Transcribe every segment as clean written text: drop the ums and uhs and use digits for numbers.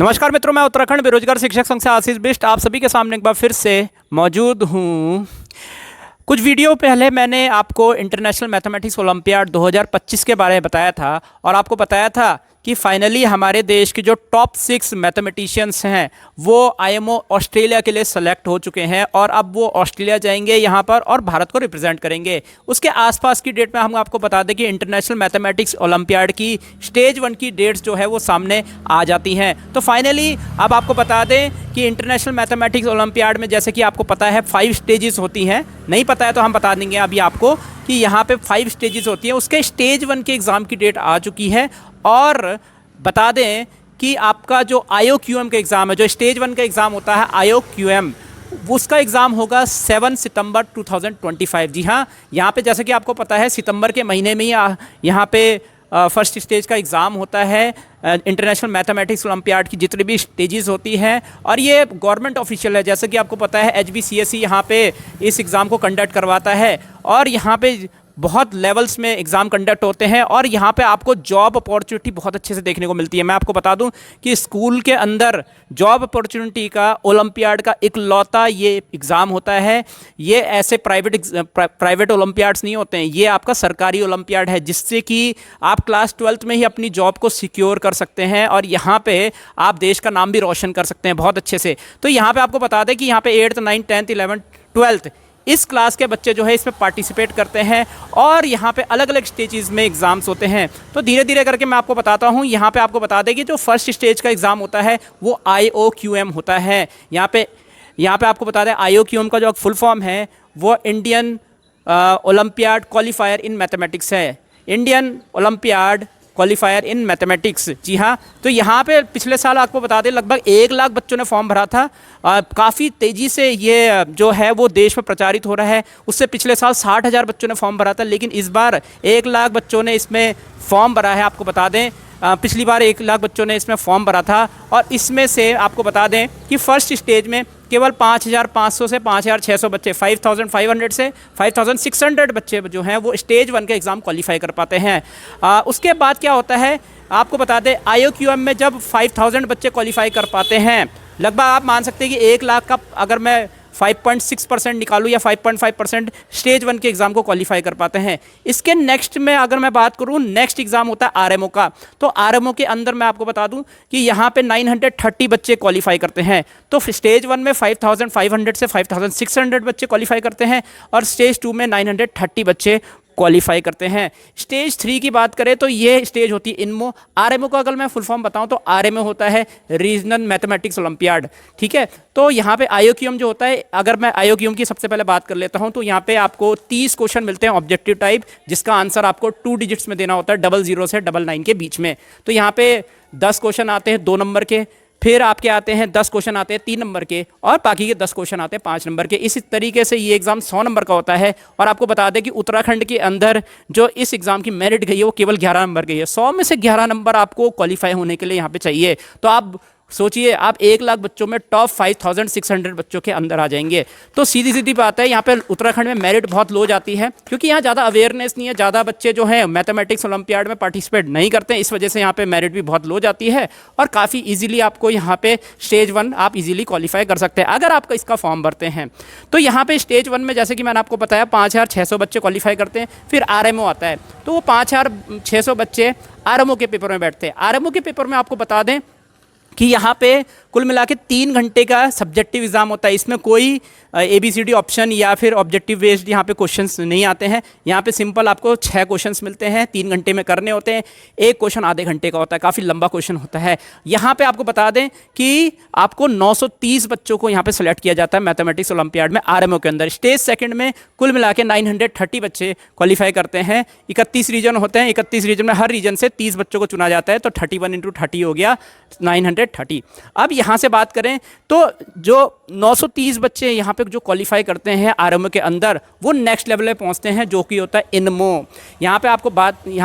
नमस्कार मित्रों, मैं उत्तराखंड बेरोजगार शिक्षक संघ से आशीष बिष्ट आप सभी के सामने एक बार फिर से मौजूद हूँ। कुछ वीडियो पहले मैंने आपको इंटरनेशनल मैथमेटिक्स ओलंपियाड 2025 के बारे में बताया था और आपको बताया था कि फाइनली हमारे देश के जो टॉप 6 मैथमेटिशियंस हैं वो आईएमओ ऑस्ट्रेलिया के लिए सेलेक्ट हो चुके हैं और अब वो ऑस्ट्रेलिया जाएंगे यहाँ पर और भारत को रिप्रेजेंट करेंगे। उसके आसपास की डेट में हम आपको बता दें कि इंटरनेशनल मैथमेटिक्स ओलंपियाड की स्टेज 1 की डेट्स जो है वो सामने आ जाती हैं। तो फाइनली अब आपको बता दें कि इंटरनेशनल मैथमेटिक्स ओलंपियाड में जैसे कि आपको पता है 5 स्टेजेस होती हैं। नहीं पता है तो हम बता देंगे अभी आपको कि यहाँ पे 5 स्टेजेस होती हैं। उसके स्टेज 1 के एग्ज़ाम की डेट आ चुकी है और बता दें कि आपका जो IOQM का एग्ज़ाम है, जो स्टेज 1 का एग्ज़ाम होता है IOQM, उसका एग्ज़ाम होगा 7 सितंबर 2025। जी हाँ, यहाँ पे जैसे कि आपको पता है सितंबर के महीने में ही यहाँ पे फर्स्ट स्टेज का एग्ज़ाम होता है इंटरनेशनल मैथमेटिक्स ओलंपियाड की जितनी भी स्टेजेस होती हैं और ये गवर्नमेंट ऑफिशियल है। जैसे कि आपको पता है HBCSE यहाँ पे इस एग्ज़ाम को कंडक्ट करवाता है और यहाँ पे बहुत लेवल्स में एग्ज़ाम कंडक्ट होते हैं और यहाँ पे आपको जॉब अपॉर्चुनिटी बहुत अच्छे से देखने को मिलती है। मैं आपको बता दूं कि स्कूल के अंदर जॉब अपॉर्चुनिटी का ओलंपियाड का इकलौता ये एग्ज़ाम होता है। ये ऐसे प्राइवेट ओलंपियाड्स नहीं होते हैं, ये आपका सरकारी ओलंपियाड है जिससे कि आप क्लास 12th में ही अपनी जॉब को सिक्योर कर सकते हैं और यहाँ पे आप देश का नाम भी रोशन कर सकते हैं बहुत अच्छे से। तो यहाँ पर आपको बता दें कि यहाँ पे 8th 9th 10th 11th 12th इस क्लास के बच्चे जो है इसमें पार्टिसिपेट करते हैं और यहाँ पे अलग अलग स्टेजेस में एग्ज़ाम्स होते हैं। तो धीरे धीरे करके मैं आपको बताता हूँ। यहाँ पे आपको बता दें कि जो फर्स्ट स्टेज का एग्ज़ाम होता है वो IOQM होता है। यहाँ पे आपको बता दें IOQM का जो फुल फॉर्म है वो Indian olympiad qualifier in mathematics है। Indian olympiad qualifier in mathematics. जी हाँ, तो यहाँ पे पिछले साल आपको बता दें लगभग 1 लाख बच्चों ने फॉर्म भरा था। काफ़ी तेज़ी से ये जो है वो देश में प्रचारित हो रहा है। उससे पिछले साल 60,000 बच्चों ने फॉर्म भरा था, लेकिन इस बार 1 लाख बच्चों ने इसमें फॉर्म भरा है। आपको बता दें पिछली बार 1 लाख बच्चों ने इसमें फॉर्म भरा था और इसमें से आपको बता दें कि फर्स्ट स्टेज में केवल 5,500 से 5,600 बच्चे, 5,500 से 5,600 बच्चे जो हैं वो स्टेज 1 के एग्ज़ाम क्वालिफाई कर पाते हैं। उसके बाद क्या होता है आपको बता दें IOQM में जब 5,000 बच्चे क्वालिफाई कर पाते हैं, लगभग आप मान सकते हैं कि 1 लाख का अगर मैं 5.6% निकालूँ या 5.5% स्टेज 1 के एग्ज़ाम को क्वालिफाई कर पाते हैं। इसके नेक्स्ट में अगर मैं बात करूँ, नेक्स्ट एग्ज़ाम होता है RMO का। तो RMO के अंदर मैं आपको बता दूं कि यहाँ पे 930 बच्चे क्वालिफाई करते हैं। तो स्टेज 1 में 5,500 से 5,600 बच्चे क्वालिफाई करते हैं और स्टेज 2 में 930 बच्चे क्वालिफाई करते हैं। स्टेज 3 की बात करें तो ये स्टेज होती है INMO। RMO का अगर मैं फुल फॉर्म बताऊं तो RMO होता है रीजनल मैथमेटिक्स ओलंपियाड। ठीक है, तो यहाँ पे IOQM जो होता है, अगर मैं IOQM की सबसे पहले बात कर लेता हूँ तो यहाँ पे आपको 30 क्वेश्चन मिलते हैं ऑब्जेक्टिव टाइप, जिसका आंसर आपको 2 डिजिट्स में देना होता है, 00 से 99 के बीच में। तो यहाँ पे 10 क्वेश्चन आते हैं 2 नंबर के, फिर आपके आते हैं 10 क्वेश्चन आते हैं 3 नंबर के और बाकी के 10 क्वेश्चन आते हैं 5 नंबर के। इसी तरीके से ये एग्ज़ाम 100 नंबर का होता है। और आपको बता दें कि उत्तराखंड के अंदर जो इस एग्ज़ाम की मेरिट गई है वो केवल 11 नंबर गई है। 100 में से 11 नंबर आपको क्वालिफाई होने के लिए यहाँ पे चाहिए। तो आप सोचिए, आप 1 लाख बच्चों में टॉप 5,600 बच्चों के अंदर आ जाएंगे। तो सीधी सीधी बात है, यहाँ पे उत्तराखंड में मेरिट बहुत लो जाती है क्योंकि यहाँ ज़्यादा अवेयरनेस नहीं है, ज़्यादा बच्चे जो हैं मैथमेटिक्स ओलंपियाड में पार्टिसिपेट नहीं करते हैं। इस वजह से यहाँ पे मेरिट भी बहुत लो जाती है और काफ़ी ईजिली आपको यहाँ पे स्टेज 1 आप इजीली क्वालिफाई कर सकते हैं अगर आप इसका फॉर्म भरते हैं। तो यहाँ पे स्टेज 1 में जैसे कि मैंने आपको बताया 5,600 बच्चे क्वालिफाई करते हैं। फिर RMO आता है तो वो 5,600 बच्चे RMO के पेपर में बैठते हैं। RMO के पेपर में आपको बता दें कि यहाँ पे कुल मिला के 3 घंटे का सब्जेक्टिव एग्ज़ाम होता है। इसमें कोई ABCD ऑप्शन या फिर ऑब्जेक्टिव बेस्ड यहाँ पे क्वेश्चंस नहीं आते हैं। यहाँ पे सिंपल आपको 6 क्वेश्चंस मिलते हैं, 3 घंटे में करने होते हैं। एक क्वेश्चन आधे घंटे का होता है, काफ़ी लंबा क्वेश्चन होता है। यहाँ पे आपको बता दें कि आपको 930 बच्चों को यहाँ पे सेलेक्ट किया जाता है मैथमेटिक्स ओलंपियाड में RMO के अंदर। स्टेज 2 में कुल मिला के 930 बच्चे क्वालिफाई करते हैं। 31 रीजन होते हैं, 31 रीजन में हर रीजन से 30 बच्चों को चुना जाता है। तो 31 × 30 हो गया 930। अब यहाँ से बात करें तो जो 930 बच्चे यहाँ पे जो क्वालिफाई करते हैं RMO के अंदर, वो नेक्स्ट लेवल पे पहुँचते हैं जो कि होता है INMO। यहाँ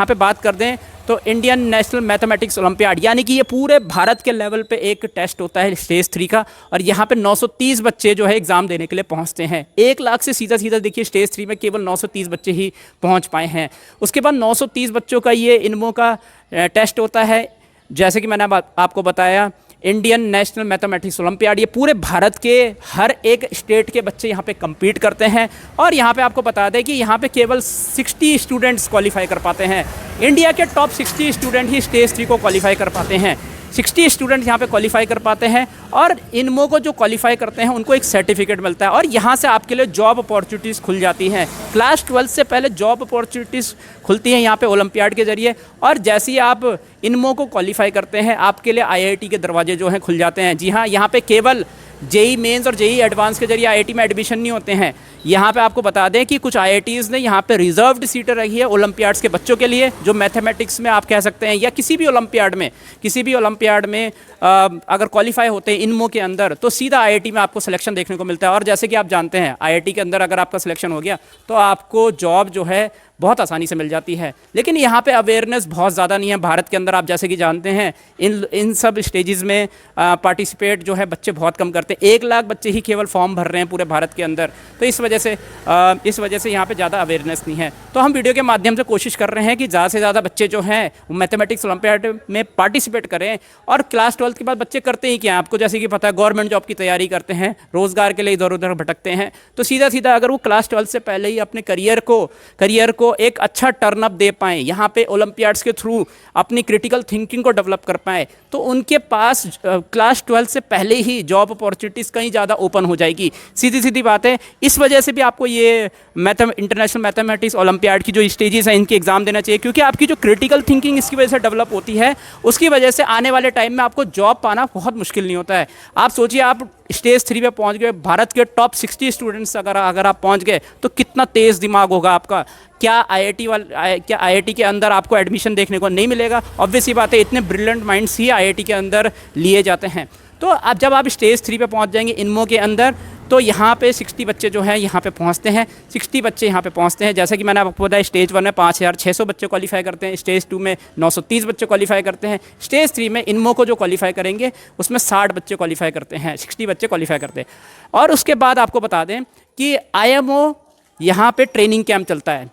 पे बात कर दें तो इंडियन नेशनल मैथमेटिक्स ओलंपियाड, यानी कि ये पूरे भारत के लेवल पे एक टेस्ट होता है स्टेज 3 का और यहाँ पे 930 बच्चे जो है एग्ज़ाम देने के लिए पहुँचते हैं। 1 लाख से सीधा सीधा देखिए स्टेज 3 में केवल 930 बच्चे ही पहुँच पाए हैं। उसके बाद 930 बच्चों का ये INMO का टेस्ट होता है। जैसे कि मैंने आपको बताया इंडियन नेशनल मैथमेटिक्स ओलंपियाड, ये पूरे भारत के हर एक स्टेट के बच्चे यहाँ पे compete करते हैं। और यहाँ पे आपको बता दें कि यहाँ पे केवल 60 स्टूडेंट्स क्वालिफाई कर पाते हैं। इंडिया के टॉप 60 स्टूडेंट ही स्टेज 3 को क्वालिफाई कर पाते हैं। 60 स्टूडेंट यहाँ पे क्वालिफाई कर पाते हैं और इनमो को जो क्वालिफाई करते हैं उनको एक सर्टिफिकेट मिलता है और यहाँ से आपके लिए जॉब अपॉर्चुनिटीज़ खुल जाती हैं। क्लास 12 से पहले जॉब अपॉर्चुनिटीज़ खुलती हैं यहाँ पे ओलंपियाड के ज़रिए, और जैसे ही आप इनमो को क्वालिफाई करते हैं आपके लिए IIT के दरवाजे जो हैं खुल जाते हैं। जी हाँ, यहाँ पे केवल जेई मेंस और जेई एडवांस के जरिए IIT में एडमिशन नहीं होते हैं। यहाँ पे आपको बता दें कि कुछ IITs ने यहाँ पे रिजर्व्ड सीटें रखी है ओलंपियाड्स के बच्चों के लिए, जो मैथमेटिक्स में आप कह सकते हैं या किसी भी ओलंपियाड में अगर क्वालिफाई होते हैं इनमो के अंदर तो सीधा IIT में आपको सिलेक्शन देखने को मिलता है। और जैसे कि आप जानते हैं IIT के अंदर अगर आपका सिलेक्शन हो गया तो आपको जॉब जो है बहुत आसानी से मिल जाती है। लेकिन यहाँ पे अवेयरनेस बहुत ज़्यादा नहीं है भारत के अंदर। आप जैसे कि जानते हैं इन सब स्टेजेस में पार्टिसिपेट जो है बच्चे बहुत कम करते हैं। 1 लाख बच्चे ही केवल फॉर्म भर रहे हैं पूरे भारत के अंदर, तो इस वजह से यहाँ पे ज़्यादा अवेयरनेस नहीं है। तो हम वीडियो के माध्यम से कोशिश कर रहे हैं कि ज़्यादा से ज़्यादा बच्चे जो हैं मैथमेटिक्स ओलंपियाड में पार्टिसिपेट करें। और क्लास 12 के बाद बच्चे करते ही क्या, आपको जैसे कि पता है गवर्नमेंट जॉब की तैयारी करते हैं, रोज़गार के लिए इधर उधर भटकते हैं। तो सीधा अगर वो क्लास 12 से पहले ही अपने करियर को एक अच्छा टर्नअप दे पाएँ, यहाँ पे ओलंपियाड्स के थ्रू अपनी क्रिटिकल थिंकिंग को डेवलप कर पाएँ, तो उनके पास क्लास 12 से पहले ही जॉब अपॉर्चुनिटीज़ कहीं ज़्यादा ओपन हो जाएगी। सीधी बात है। इस वजह से भी आपको ये इंटरनेशनल मैथमेटिक्स ओलंपियाड की जो स्टेजेस हैं इनके एग्ज़ाम देना चाहिए, क्योंकि आपकी जो क्रिटिकल थिंकिंग इसकी वजह से डेवलप होती है, उसकी वजह से आने वाले टाइम में आपको जॉब पाना बहुत मुश्किल नहीं होता है। आप सोचिए, आप स्टेज 3 पे पहुंच गए, भारत के टॉप 60 स्टूडेंट्स अगर आप पहुंच गए तो कितना तेज़ दिमाग होगा आपका। क्या IIT के अंदर आपको एडमिशन देखने को नहीं मिलेगा? ऑब्वियस ही बात है, इतने ब्रिलियंट माइंड्स ही IIT के अंदर लिए जाते हैं। तो अब जब आप स्टेज 3 पे पहुंच जाएंगे इनमो के अंदर, तो यहाँ पे 60 बच्चे जो हैं यहाँ पे पहुँचते हैं। 60 बच्चे यहाँ पे पहुँचते हैं। जैसे कि मैंने आपको बताया, स्टेज 1 में 5600 बच्चे क्वालिफाई करते हैं, स्टेज 2 में 930 बच्चे क्वालिफाई करते हैं, स्टेज 3 में इनमो को जो क्वालिफाई करेंगे उसमें 60 बच्चे क्वालिफाई करते हैं, 60 बच्चे क्वालिफाई करते हैं। और उसके बाद आपको बता दें कि IMO यहाँ पर ट्रेनिंग कैंप चलता है,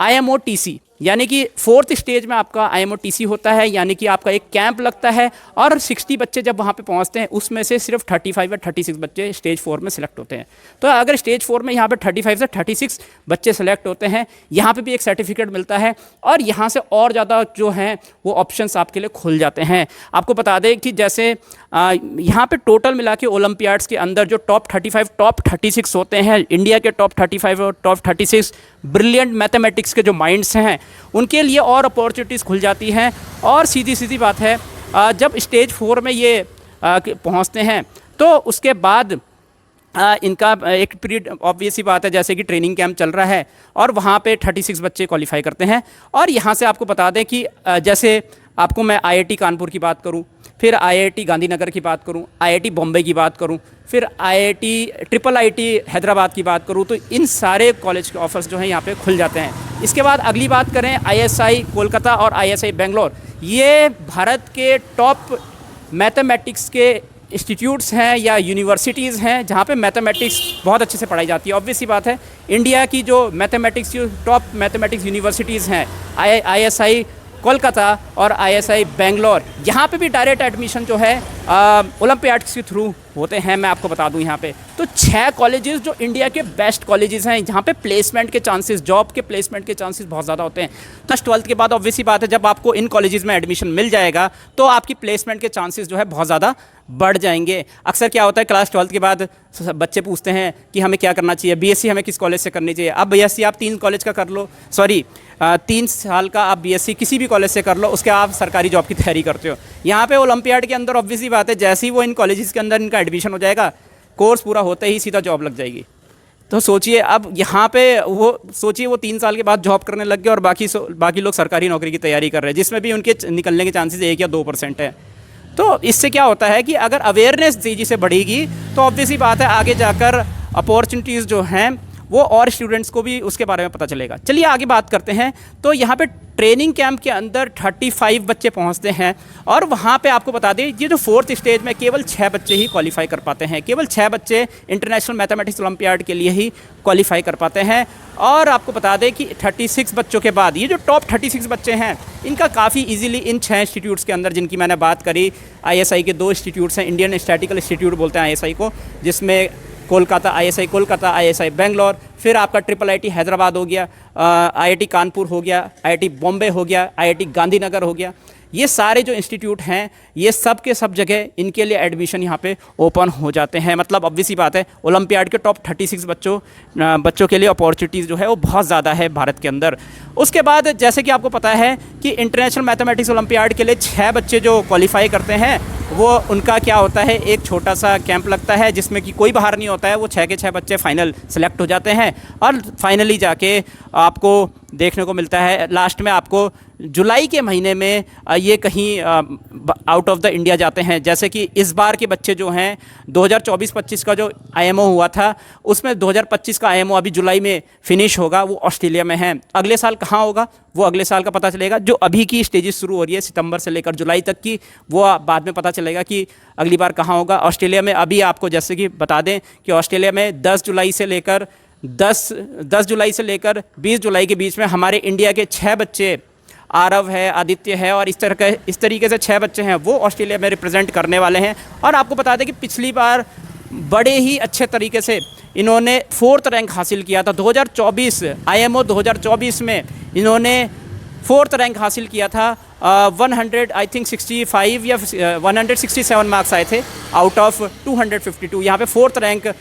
IMOTC, यानी कि 4th स्टेज में आपका IMOTC होता है, यानी कि आपका एक कैंप लगता है। और 60 बच्चे जब वहाँ पे पहुँचते हैं उसमें से सिर्फ 35 या 36 बच्चे स्टेज 4 में सिलेक्ट होते हैं। तो अगर स्टेज 4 में यहाँ पे 35 से 36 बच्चे सेलेक्ट होते हैं, यहाँ पे भी एक सर्टिफिकेट मिलता है और यहाँ से और ज़्यादा जो हैं वो ऑप्शंस आपके लिए खुल जाते हैं। आपको बता दें कि जैसे यहाँ पे टोटल मिला के ओलंपियाड्स के अंदर जो टॉप 35 टॉप 36 होते हैं, इंडिया के टॉप 35 और टॉप 36 ब्रिलियंट मैथमेटिक्स के जो माइंड्स हैं उनके लिए और अपॉर्चुनिटीज़ खुल जाती हैं। और सीधी बात है, जब स्टेज 4 में ये पहुंचते हैं तो उसके बाद इनका एक पीरियड, ऑब्वियस ही बात है, जैसे कि ट्रेनिंग कैंप चल रहा है और वहाँ पे 36 बच्चे क्वालिफाई करते हैं। और यहाँ से आपको बता दें कि जैसे आपको मैं IIT कानपुर की बात करूँ, फिर IIT गांधीनगर की बात करूँ, IIT बॉम्बे की बात करूँ, फिर IIT हैदराबाद की बात करूँ, तो इन सारे कॉलेज के ऑफर्स जो हैं यहाँ पे खुल जाते हैं। इसके बाद अगली बात करें ISI कोलकाता और ISI बेंगलोर, ये भारत के टॉप मैथमेटिक्स के इंस्टीट्यूट्स हैं या यूनिवर्सिटीज़ हैं जहाँ पे मैथमेटिक्स बहुत अच्छे से पढ़ाई जाती है। ऑब्वियस सी बात है, इंडिया की जो टॉप मैथमेटिक्स यूनिवर्सिटीज़ हैं ISI कोलकाता और ISI बेंगलोर, यहाँ पे भी डायरेक्ट एडमिशन जो है ओलंपियाड्स के थ्रू होते हैं। मैं आपको बता दूं यहाँ पे तो 6 कॉलेजेस जो इंडिया के बेस्ट कॉलेजेस हैं, जहाँ पे प्लेसमेंट के चांसेस, जॉब के प्लेसमेंट के चांसेस बहुत ज़्यादा होते हैं। प्लस 12 के बाद ऑब्वियसली बात है, जब आपको इन कॉलेजेस में एडमिशन मिल जाएगा तो आपकी प्लेसमेंट के चांसेस जो है बहुत ज़्यादा बढ़ जाएंगे। अक्सर क्या होता है, क्लास 12 के बाद बच्चे पूछते हैं कि हमें क्या करना चाहिए, BSc हमें किस कॉलेज से करनी चाहिए। अब BSc आप 3 कॉलेज का कर लो, 3 साल का आप BSc किसी भी कॉलेज से कर लो, उसके आप सरकारी जॉब की तैयारी करते हो। यहाँ पे ओलंपियाड के अंदर ऑब्वियसली बात है, जैसे ही वो इन कॉलेजेस के अंदर इनका एडमिशन हो जाएगा, कोर्स पूरा होते ही सीधा जॉब लग जाएगी। तो सोचिए, अब यहाँ पे वो 3 साल के बाद जॉब करने लग गए और बाकी लोग सरकारी नौकरी की तैयारी कर रहे हैं, जिसमें भी उनके निकलने के चांसेस 1 या 2% है। तो इससे क्या होता है कि अगर अवेयरनेस तेज़ी से बढ़ेगी तो ऑब्वियसली बात है आगे जाकर अपॉर्चुनिटीज़ जो हैं वो और स्टूडेंट्स को भी उसके बारे में पता चलेगा। चलिए आगे बात करते हैं। तो यहाँ पे ट्रेनिंग कैंप के अंदर 35 बच्चे पहुँचते हैं और वहाँ पे आपको बता दें ये जो 4th स्टेज में केवल 6 बच्चे ही क्वालिफाई कर पाते हैं, केवल 6 बच्चे इंटरनेशनल मैथमेटिक्स ओलंपियाड के लिए ही क्वालिफाई कर पाते हैं। और आपको बता दें कि 36 बच्चों के बाद ये जो टॉप 36 बच्चे हैं इनका काफ़ी इजीली इन 6 इंस्टीट्यूट्स के अंदर, जिनकी मैंने बात करी, आईएसआई के 2 इंस्टीट्यूट्स हैं, इंडियन स्टैटिकल इंस्टीट्यूट बोलते हैं आईएसआई को, जिसमें कोलकाता आईएसआई कोलकाता, आईएसआई बेंगलोर, फिर आपका ट्रिपल आईटी हैदराबाद हो गया, आईआईटी कानपुर हो गया, आईआईटी बॉम्बे हो गया, आईआईटी गांधीनगर हो गया। ये सारे जो इंस्टीट्यूट हैं ये सब के सब जगह इनके लिए एडमिशन यहाँ पे ओपन हो जाते हैं। मतलब ऑब्वियस सी बात है, ओलंपियाड के टॉप 36 बच्चों के लिए अपॉर्चुनिटीज़ जो है वो बहुत ज़्यादा है भारत के अंदर। उसके बाद जैसे कि आपको पता है कि इंटरनेशनल मैथमेटिक्स ओलंपियाड के लिए 6 बच्चे जो क्वालिफाई करते हैं वो उनका क्या होता है, एक छोटा सा कैंप लगता है जिसमें कि कोई बाहर नहीं होता है। वो 6 के 6 बच्चे फाइनल सेलेक्ट हो जाते हैं और फाइनली जाके आपको देखने को मिलता है लास्ट में आपको जुलाई के महीने में ये कहीं आउट ऑफ द इंडिया जाते हैं। जैसे कि इस बार के बच्चे जो हैं 2024-25 का जो आईएमओ हुआ था उसमें 2025 का आईएमओ अभी जुलाई में फिनिश होगा, वो ऑस्ट्रेलिया में है। अगले साल कहाँ होगा वो अगले साल का पता चलेगा। जो अभी की स्टेजेस शुरू हो रही है सितंबर से लेकर जुलाई तक की, वो बाद में पता चलेगा कि अगली बार कहाँ होगा। ऑस्ट्रेलिया में अभी आपको जैसे कि बता दें कि ऑस्ट्रेलिया में 10 जुलाई से लेकर 20 जुलाई के बीच में हमारे इंडिया के 6 बच्चे, आरव है, आदित्य है और इस तरीके से 6 बच्चे हैं वो ऑस्ट्रेलिया में रिप्रेजेंट करने वाले हैं। और आपको बता दें कि पिछली बार बड़े ही अच्छे तरीके से इन्होंने 4th रैंक हासिल किया था। 2024 आईएमओ 2024 में इन्होंने 4th रैंक हासिल किया था। 100 आई थिंक 65 या 167 मार्क्स आए थे आउट ऑफ 252। यहाँ पे 4th रैंक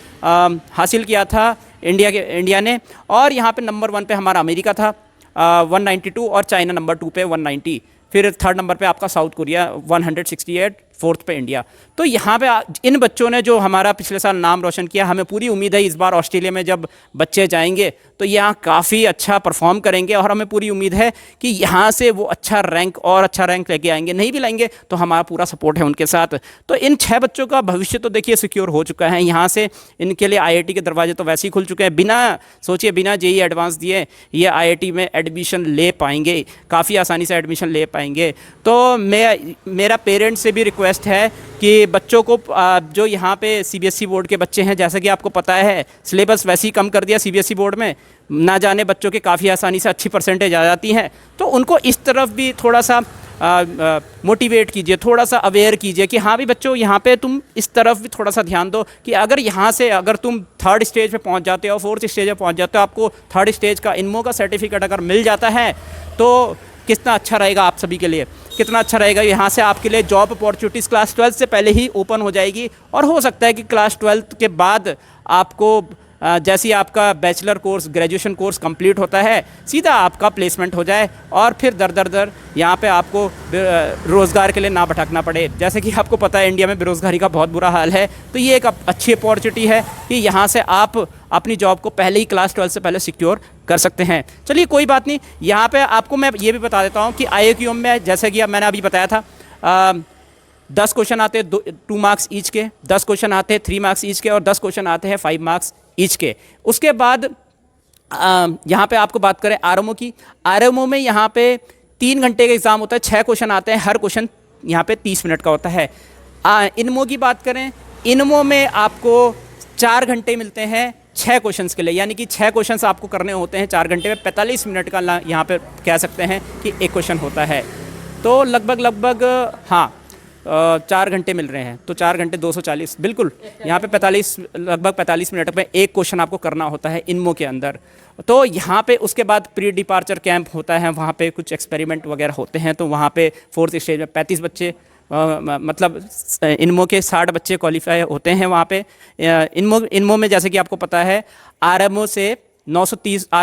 हासिल किया था इंडिया ने। और यहाँ पे नंबर 1 पे हमारा अमेरिका था 192 और चाइना नंबर 2 पे 190, फिर 3rd नंबर पे आपका साउथ कोरिया 168, 4th पे इंडिया। तो यहाँ पे इन बच्चों ने जो हमारा पिछले साल नाम रोशन किया, हमें पूरी उम्मीद है इस बार ऑस्ट्रेलिया में जब बच्चे जाएंगे तो यहाँ काफ़ी अच्छा परफॉर्म करेंगे और हमें पूरी उम्मीद है कि यहाँ से वो अच्छा रैंक लेके आएंगे। नहीं भी लाएंगे तो हमारा पूरा सपोर्ट है उनके साथ। तो इन 6 बच्चों का भविष्य तो देखिए सिक्योर हो चुका है। यहाँ से इनके लिए आईआईटी के दरवाजे तो वैसे ही खुल चुके हैं। बिना जेईई एडवांस दिए ये आईआईटी में एडमिशन ले पाएंगे, काफ़ी आसानी से एडमिशन ले पाएंगे। तो मेरा पेरेंट्स से भी रिक्वेस्ट है कि बच्चों को जो यहाँ पे सीबीएसई बोर्ड के बच्चे हैं, जैसा कि आपको पता है सिलेबस वैसे ही कम कर दिया सीबीएसई बोर्ड में, ना जाने बच्चों के काफ़ी आसानी से अच्छी परसेंटेज आ जाती हैं। तो उनको इस तरफ भी थोड़ा सा मोटिवेट कीजिए, थोड़ा सा अवेयर कीजिए कि हाँ भी बच्चों यहाँ पे तुम इस तरफ भी थोड़ा सा ध्यान दो कि अगर यहाँ से अगर तुम 3rd स्टेज पे पहुँच जाते हो, 4th स्टेज पे पहुँच जाते हो, आपको 3rd स्टेज का इनमो का सर्टिफिकेट अगर मिल जाता है तो कितना अच्छा रहेगा आप सभी के लिए, कितना अच्छा रहेगा। यहाँ से आपके लिए जॉब अपॉर्चुनिटीज़ क्लास 12 से पहले ही ओपन हो जाएगी और हो सकता है कि क्लास 12 के बाद आपको जैसे ही आपका bachelor course, graduation course complete होता है, सीधा आपका प्लेसमेंट हो जाए और फिर दर यहाँ पे आपको रोज़गार के लिए ना भटकना पड़े। जैसे कि आपको पता है इंडिया में बेरोज़गारी का बहुत बुरा हाल है, तो ये एक अच्छी अपॉर्चुनिटी है कि यहाँ से आप अपनी जॉब को पहले ही क्लास 12 से पहले सिक्योर कर सकते हैं। चलिए कोई बात नहीं, यहाँ पे आपको मैं ये भी बता देता हूँ कि IIQM में जैसे कि मैंने अभी बताया था 10 क्वेश्चन आते हैं 2 मार्क्स ईच के, 10 क्वेश्चन आते हैं 3 मार्क्स ईच के और 10 क्वेश्चन आते हैं 5 मार्क्स ईच के। उसके बाद यहाँ पे आपको बात करें आरएमओ की, आरएमओ में यहाँ पे 3 घंटे का एग्ज़ाम होता है, 6 क्वेश्चन आते हैं, हर क्वेश्चन यहाँ पे 30 मिनट का होता है। इनमो की बात करें, इनमो में आपको 4 घंटे मिलते हैं 6 क्वेश्चंस के लिए, यानी कि 6 क्वेश्चंस आपको करने होते हैं 4 घंटे में। 45 मिनट का यहाँ पे कह सकते हैं कि एक क्वेश्चन होता है। तो लगभग हाँ 4 घंटे मिल रहे हैं, तो 4 घंटे 240, बिल्कुल यहाँ पे 45 मिनट में एक क्वेश्चन आपको करना होता है इनमो के अंदर। तो यहाँ पे उसके बाद प्री डिपार्चर कैंप होता है, वहाँ पे कुछ एक्सपेरिमेंट वगैरह होते हैं। तो वहाँ पे 4th स्टेज में 35 बच्चे मतलब इनमो के 60 बच्चे क्वालिफाई होते हैं वहाँ पे। इनमो में जैसे कि आपको पता है आरएमओ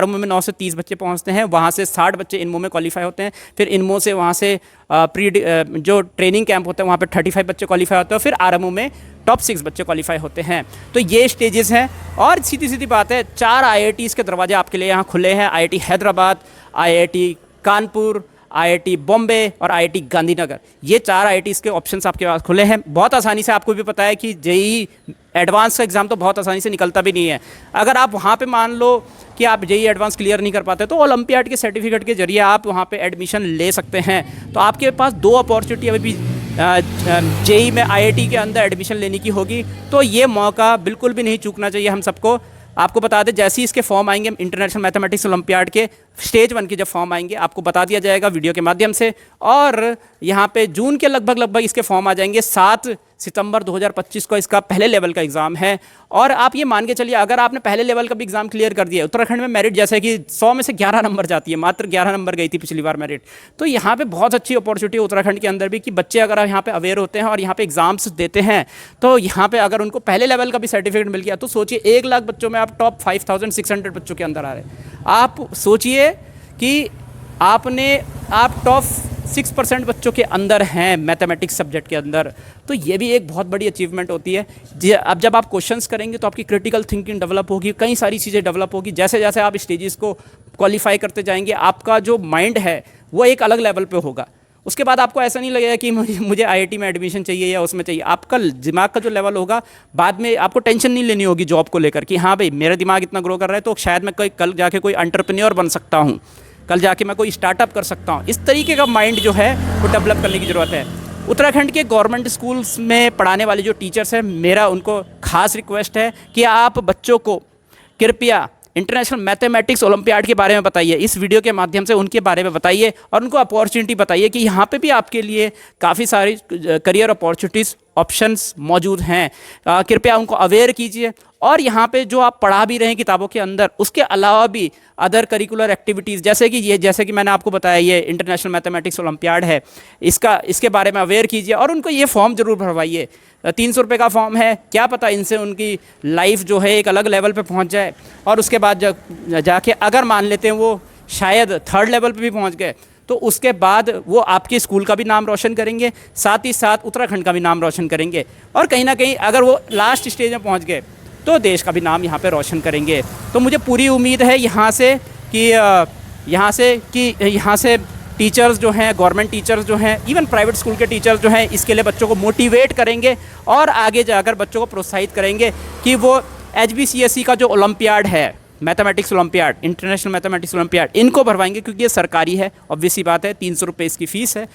में 930 बच्चे पहुंचते हैं, वहाँ से 60 बच्चे इनमो में क्वालिफाई होते हैं। फिर इनमो से वहाँ से जो ट्रेनिंग कैंप होता है वहाँ पे 35 बच्चे क्वालिफाई होते हैं। फिर आरएमओ में टॉप 6 बच्चे क्वालिफाई होते हैं। तो ये स्टेजेस हैं और सीधी बात है 4 IITs के दरवाजे आपके लिए यहाँ खुले हैं। IIT Hyderabad, IIT Kanpur, IIT Bombay और IIT गांधीनगर। ये 4 IITs के ऑप्शंस आपके पास खुले हैं। बहुत आसानी से, आपको भी पता है कि JEE एडवांस का एग्ज़ाम तो बहुत आसानी से निकलता भी नहीं है। अगर आप वहाँ पे मान लो कि आप JEE एडवांस क्लियर नहीं कर पाते तो ओलंपियाड के सर्टिफिकेट के जरिए आप वहाँ पे एडमिशन ले सकते हैं। तो आपके पास 2 अपॉर्चुनिटी अभी भी JEE में IIT के अंदर एडमिशन लेने की होगी। तो ये मौका बिल्कुल भी नहीं चूकना चाहिए हम सबको। आपको बता दें, जैसे ही इसके फॉर्म आएंगे इंटरनेशनल मैथमेटिक्स ओलंपियाड के स्टेज 1 के जब फॉर्म आएंगे आपको बता दिया जाएगा वीडियो के माध्यम से। और यहाँ पे जून के लगभग इसके फॉर्म आ जाएंगे। 7 सितंबर 2025 को इसका पहले लेवल का एग्ज़ाम है। और आप ये मान के चलिए, अगर आपने पहले लेवल का भी एग्ज़ाम क्लियर कर दिया, उत्तराखंड में मेरिट जैसे कि 100 में से 11 नंबर जाती है, मात्र 11 नंबर गई थी पिछली बार मेरिट। तो यहाँ पे बहुत अच्छी अपॉर्चुनिटी उत्तराखंड के अंदर भी कि बच्चे अगर यहाँ पे अवेयर होते हैं और यहाँ पे एग्जाम्स देते हैं, तो यहाँ पे अगर उनको पहले लेवल का भी सर्टिफिकेट मिल गया तो सोचिए 1 लाख बच्चों में आप टॉप 5600 बच्चों के अंदर आ रहे हैं। आप सोचिए कि आप टॉप 6% बच्चों के अंदर हैं मैथमेटिक्स सब्जेक्ट के अंदर। तो ये भी एक बहुत बड़ी अचीवमेंट होती है। अब जब आप क्वेश्चंस करेंगे तो आपकी क्रिटिकल थिंकिंग डेवलप होगी, कई सारी चीज़ें डेवलप होगी। जैसे जैसे आप स्टेजेस को क्वालिफाई करते जाएंगे, आपका जो माइंड है वो एक अलग लेवल पे होगा। उसके बाद आपको ऐसा नहीं लगेगा कि मुझे IIT में एडमिशन चाहिए या उसमें चाहिए। आपका दिमाग का जो लेवल होगा, बाद में आपको टेंशन नहीं लेनी होगी जॉब को लेकर कि हाँ भाई मेरा दिमाग इतना ग्रो कर रहा है तो शायद मैं कल जाके कोई एंटरप्रेन्योर बन सकता हूँ, कल जाके मैं कोई स्टार्टअप कर सकता हूँ। इस तरीके का माइंड जो है वो डेवलप करने की ज़रूरत है। उत्तराखंड के गवर्नमेंट स्कूल्स में पढ़ाने वाले जो टीचर्स हैं, मेरा उनको खास रिक्वेस्ट है कि आप बच्चों को कृपया इंटरनेशनल मैथमेटिक्स ओलंपियाड के बारे में बताइए। इस वीडियो के माध्यम से उनके बारे में बताइए और उनको अपॉर्चुनिटी बताइए कि यहाँ पे भी आपके लिए काफ़ी सारी करियर अपॉर्चुनिटीज़ ऑप्शंस मौजूद हैं। कृपया उनको अवेयर कीजिए। और यहाँ पे जो आप पढ़ा भी रहे हैं किताबों के अंदर, उसके अलावा भी अदर करिकुलर एक्टिविटीज़ जैसे कि मैंने आपको बताया ये इंटरनेशनल मैथमेटिक्स ओलंपियाड है, इसके बारे में अवेयर कीजिए और उनको ये फॉर्म ज़रूर भरवाइए। 300 रुपये का फॉर्म है, क्या पता इनसे उनकी लाइफ जो है एक अलग लेवल पे पहुंच जाए। और उसके बाद जाके अगर मान लेते हैं वो शायद 3rd लेवल पे भी पहुंच गए, तो उसके बाद वो आपके स्कूल का भी नाम रोशन करेंगे, साथ ही साथ उत्तराखंड का भी नाम रोशन करेंगे। और कहीं ना कहीं अगर वो लास्ट स्टेज में पहुँच गए तो देश का भी नाम यहाँ पे रोशन करेंगे। तो मुझे पूरी उम्मीद है यहाँ से टीचर्स जो हैं, गवर्नमेंट टीचर्स जो हैं, इवन प्राइवेट स्कूल के टीचर्स जो हैं, इसके लिए बच्चों को मोटिवेट करेंगे और आगे जाकर बच्चों को प्रोत्साहित करेंगे कि वो HBCSE का जो ओलंपियाड है, mathematics olympiad, international mathematics olympiad, इनको भरवाएंगे क्योंकि ये सरकारी है। ऑब्वियस सी बात है, 300 रुपये इसकी फ़ीस है।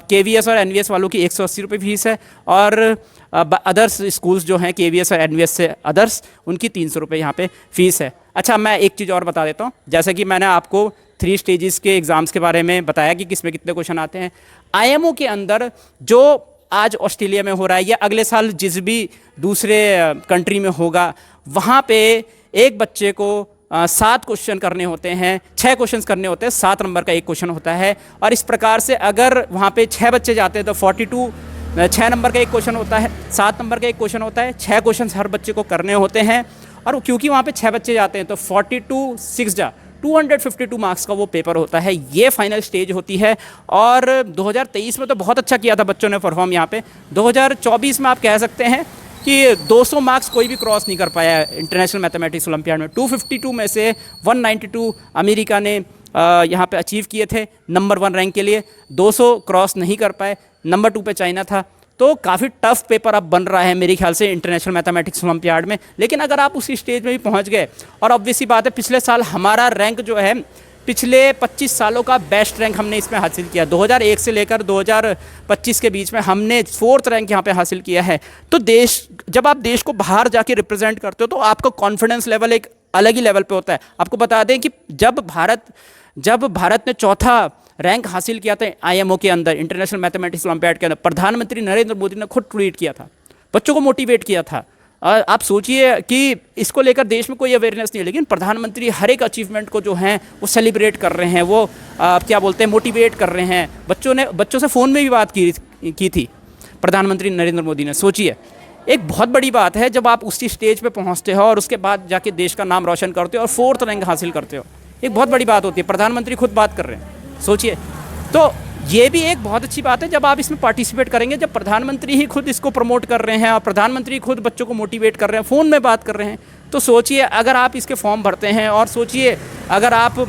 KVS और NVS वालों की 180 रुपये फीस है। और अदर्स स्कूल्स जो हैं KVS और NVS से अदर्स, उनकी 300 रुपये यहाँ पे फ़ीस है। अच्छा, मैं एक चीज़ और बता देता हूँ। जैसे कि मैंने आपको 3 स्टेजेस के एग्ज़ाम्स के बारे में बताया कि किस में कितने क्वेश्चन आते हैं। IMO के अंदर जो आज ऑस्ट्रेलिया में हो रहा है या अगले साल जिस भी दूसरे कंट्री में होगा, वहाँ पे एक बच्चे को 7 क्वेश्चन करने होते हैं, 6 क्वेश्चन करने होते हैं, 7 नंबर का एक क्वेश्चन होता है। और इस प्रकार से अगर वहाँ पे 6 बच्चे जाते हैं तो 42, 6 नंबर का एक क्वेश्चन होता है, 7 नंबर का एक क्वेश्चन होता है, 6 क्वेश्चन हर बच्चे को करने होते हैं। और क्योंकि वहाँ पे 6 बच्चे जाते हैं तो 42 6 जा 252 मार्क्स का वो पेपर होता है। ये फाइनल स्टेज होती है। और 2023 में तो बहुत अच्छा किया था बच्चों ने परफॉर्म यहाँ पे। 2024 में आप कह सकते हैं कि 200 मार्क्स कोई भी क्रॉस नहीं कर पाया इंटरनेशनल मैथमेटिक्स ओलंपियाड में। 252 में से 192 अमेरिका ने यहाँ पे अचीव किए थे नंबर 1 रैंक के लिए, 200 क्रॉस नहीं कर पाए। नंबर 2 पे चाइना था। तो काफ़ी टफ पेपर अब बन रहा है मेरे ख्याल से इंटरनेशनल मैथमेटिक्स ओलंपियाड में। लेकिन अगर आप उसी स्टेज में भी पहुंच गए, और ऑब्वियस सी बात है पिछले साल हमारा रैंक जो है पिछले 25 सालों का बेस्ट रैंक हमने इसमें हासिल किया। 2001 से लेकर 2025 के बीच में हमने 4th रैंक यहाँ पे हासिल किया है। तो जब आप देश को बाहर जाके रिप्रेजेंट करते हो तो आपका कॉन्फिडेंस लेवल एक अलग ही लेवल पे होता है। आपको बता दें कि जब भारत ने 4था रैंक हासिल किया था IMO के अंदर, इंटरनेशनल मैथमेटिक्स ओलंपियाड के अंदर, प्रधानमंत्री नरेंद्र मोदी ने खुद ट्वीट किया था, बच्चों को मोटिवेट किया था। आप सोचिए कि इसको लेकर देश में कोई अवेयरनेस नहीं है, लेकिन प्रधानमंत्री हर एक अचीवमेंट को जो है वो सेलिब्रेट कर रहे हैं, वो क्या बोलते हैं, मोटिवेट कर रहे हैं। बच्चों से फ़ोन में भी बात की थी प्रधानमंत्री नरेंद्र मोदी ने। सोचिए, एक बहुत बड़ी बात है जब आप उसी स्टेज पे पहुंचते हो और उसके बाद जाके देश का नाम रोशन करते हो और 4th रैंक हासिल करते हो। एक बहुत बड़ी बात होती है। प्रधानमंत्री खुद बात कर रहे हैं, सोचिए। तो ये भी एक बहुत अच्छी बात है जब आप इसमें पार्टिसिपेट करेंगे, जब प्रधानमंत्री ही खुद इसको प्रमोट कर रहे हैं और प्रधानमंत्री खुद बच्चों को मोटिवेट कर रहे हैं, फ़ोन में बात कर रहे हैं। तो सोचिए अगर आप इसके फॉर्म भरते हैं और सोचिए अगर आप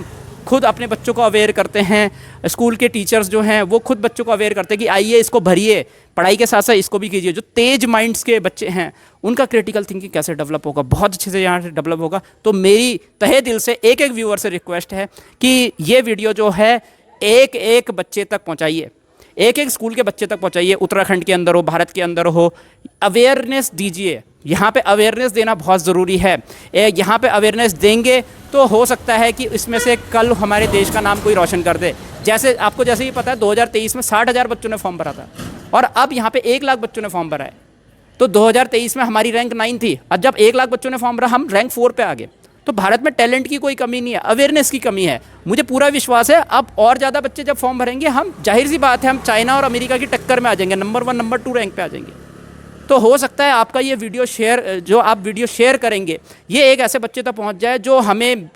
खुद अपने बच्चों को अवेयर करते हैं, स्कूल के टीचर्स जो हैं वो खुद बच्चों को अवेयर करते हैं कि आइए इसको भरिए, पढ़ाई के साथ साथ इसको भी कीजिए। जो तेज माइंड्स के बच्चे हैं उनका क्रिटिकल थिंकिंग कैसे डेवलप होगा, बहुत अच्छे से यहाँ से डेवलप होगा। तो मेरी तहे दिल से एक एक व्यूअर से रिक्वेस्ट है कि ये वीडियो जो है एक एक बच्चे तक पहुँचाइए, एक एक स्कूल के बच्चे तक पहुँचाइए, उत्तराखंड के अंदर हो, भारत के अंदर हो, अवेयरनेस दीजिए। यहाँ पे अवेयरनेस देना बहुत ज़रूरी है। यहाँ पे अवेयरनेस देंगे तो हो सकता है कि इसमें से कल हमारे देश का नाम कोई रोशन कर दे। जैसे ही पता है 2023 में 60,000 बच्चों ने फॉर्म भरा था और अब यहाँ पे 1 लाख बच्चों ने फॉर्म भरा है। तो 2023 में हमारी रैंक 9 थी, और जब 1 लाख बच्चों ने फॉर्म भरा हम रैंक 4 पे आ गए। तो भारत में टैलेंट की कोई कमी नहीं है, अवेयरनेस की कमी है। मुझे पूरा विश्वास है अब और ज़्यादा बच्चे जब फॉर्म भरेंगे, हम जाहिर सी बात है हम चाइना और अमेरिका की टक्कर में आ जाएंगे, नंबर 1 नंबर 2 रैंक पे आ जाएंगे। तो हो सकता है आपका ये वीडियो शेयर, जो आप वीडियो शेयर करेंगे, ये एक ऐसे बच्चे तक पहुंच जाए जो हमें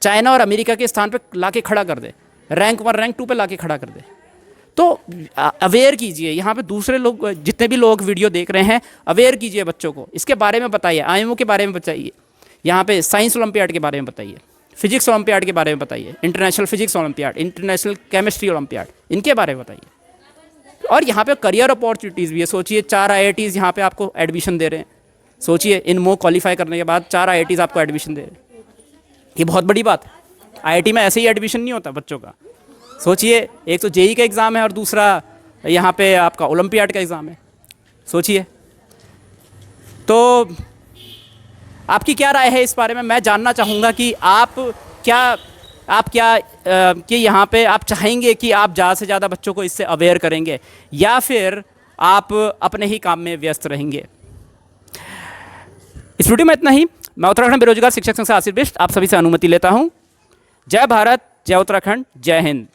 चाइना और अमेरिका के स्थान पे लाके खड़ा कर दे, रैंक 1 रैंक 2 पे लाके खड़ा कर दे। तो अवेयर कीजिए, यहाँ पे दूसरे लोग, जितने भी लोग वीडियो देख रहे हैं, अवेयर कीजिए बच्चों को, इसके बारे में बताइए, आईएमओ के बारे में बताइए, यहाँ पे साइंस ओलंपियाड के बारे में बताइए, फिजिक्स ओलंपियाड के बारे में बताइए, international physics olympiad, international chemistry olympiad, इनके बारे में बताइए। और यहाँ पे करियर अपॉर्चुनिटीज़ भी है। सोचिए 4 IITs यहाँ पे आपको एडमिशन दे रहे हैं। सोचिए इन मो क्वालिफाई करने के बाद 4 IITs आपको एडमिशन दे रहे हैं, ये बहुत बड़ी बात है। IIT में ऐसे ही एडमिशन नहीं होता बच्चों का। सोचिए एक तो जेई का एग्ज़ाम है और दूसरा यहाँ पे आपका ओलंपियाड का एग्ज़ाम है। सोचिए, तो आपकी क्या राय है इस बारे में? मैं जानना चाहूँगा कि कि यहाँ पे आप चाहेंगे कि आप ज़्यादा से ज़्यादा बच्चों को इससे अवेयर करेंगे, या फिर आप अपने ही काम में व्यस्त रहेंगे। इस वीडियो में इतना ही। मैं उत्तराखंड बेरोजगार शिक्षक संघ से आशीष बिष्ट आप सभी से अनुमति लेता हूँ। जय भारत, जय उत्तराखंड, जय हिंद।